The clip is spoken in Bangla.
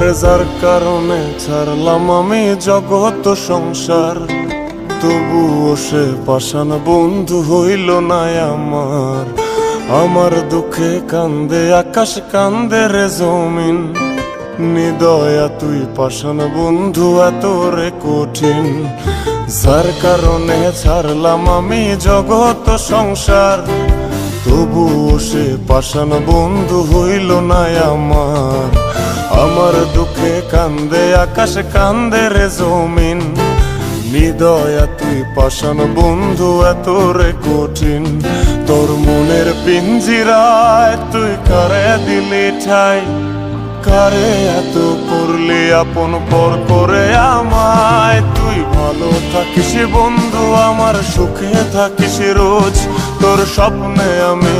আরে যার কারণে ছাড়লাম আমি জগৎ সংসার, তবুও সে পাষাণ বন্ধু হইল না আমার। আমার দুঃখে কান্দে আকাশ, কান্দে রে জমিন, নিদয়া তুই পাষাণ বন্ধু এত রে কঠিন। যার কারণে ছাড়লাম আমি জগৎ সংসার, তবুও সে পাষাণ বন্ধু হইল না আমার। আমার দুঃখে কান্দে আকাশ, কান্দে রে জমিন, নিদয়া তুই পাষাণ বন্ধু এত রে কঠিন। তোর মনের পিঞ্জিরায় তুই কারে দিলি ঠাই, কারে এত করলি আপন পর করে আমায়। তুই ভালো থাকিস বন্ধু আমার, সুখে থাকিস রোজ, তোর স্বপ্নে আমি